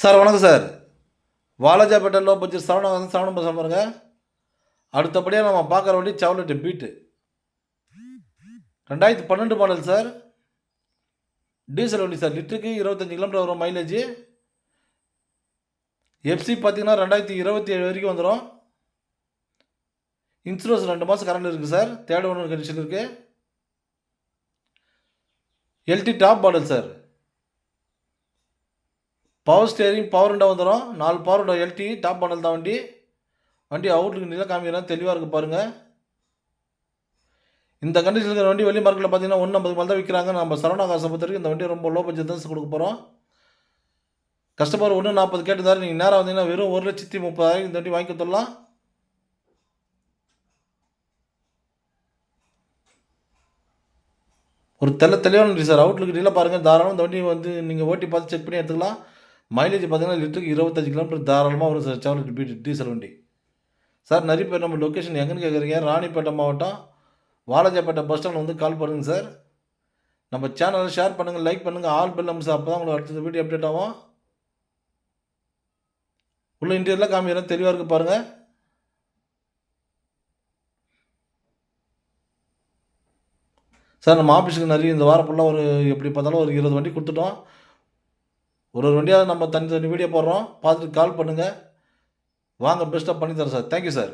Sir வணக்கம் sir. Walajapet low budget Saravana bus பாருங்க. அடுத்தபடியாக நம்ம பார்க்குற வண்டி செவலெட் பீட்டு 2012 மாடல் சார். டீசல் வண்டி சார். லிட்டருக்கு 25 கிலோமீட்டர் வரும் மைலேஜ். எஃப்சி பார்த்தீங்கன்னா 2027 வரைக்கும் வந்துடும். இன்சூரன்ஸ் 2 மாதம் கரண்ட் இருக்குது சார். தேர்ட் ஓனர் கண்டிஷன் இருக்குது. LT top model sir. Power steering power window வந்துடும். 4 power window LT top model தான் வண்டி. வண்டி அவுட்லுக்கு நில காமிக்கிறேன், தெளிவாக இருக்குது பாருங்கள். இந்த கண்டிஷனில் இருக்கிற வண்டி வெளி மார்க்கெட்டில் பார்த்தீங்கன்னா 150 மேலே தான் விற்கிறாங்க. நம்ம சரவணா காசை பொறுத்த வரைக்கும் இந்த வண்டி ரொம்ப லோ பட்ஜெட் தான் கொடுக்க போகிறோம். கஸ்டமர் 140 கேட்டுதாரு. நீங்கள் நேராக வந்தீங்கன்னா வெறும் 1,30,000 இந்த வண்டி வாங்கி கொடுத்துடலாம். ஒரு தெளிவான வண்டி சார். அவுட்லுக்கு டீலாக பாருங்கள். தாராளமாக இந்த வண்டி வந்து நீங்கள் ஓட்டி பார்த்து செக் பண்ணி எடுத்துக்கலாம். மைலேஜ் பார்த்தீங்கன்னா லிட்டருக்கு 25 கிலோமீட்டர் தாராளமாக வரும் சார். செவலெட் பீட் டீசல் வண்டி சார். நிறைய பேர் நம்ம லொக்கேஷன் எங்கன்னு கேட்குறீங்க. ராணிப்பேட்டை மாவட்டம் வாலாஜாபேட்டை பஸ் ஸ்டாண்ட் வந்து கால் பண்ணுங்கள் சார். நம்ம சேனலை ஷேர் பண்ணுங்கள், லைக் பண்ணுங்கள், ஆல் பெல் அம்சா. அப்போ தான் உங்களுக்கு அடுத்த வீடியோ அப்டேட் ஆகும். உள்ள இன்டீரியர்லாம் காமிக்கிறேன், தெளிவாக இருக்குது பாருங்கள். சார் நம்ம ஆஃபீஸுக்கு நிறைய இந்த வாரம் ஃபுல்லாக எப்படி பார்த்தாலும் ஒரு 20 வண்டி கொடுத்துட்டோம். ஒரு வண்டியாக நம்ம தனி வீடியோ போடுறோம். பார்த்துட்டு கால் பண்ணுங்கள். வாங்க, பெஸ்ட்டாக பண்ணி தரேன் சார். Thank you sir.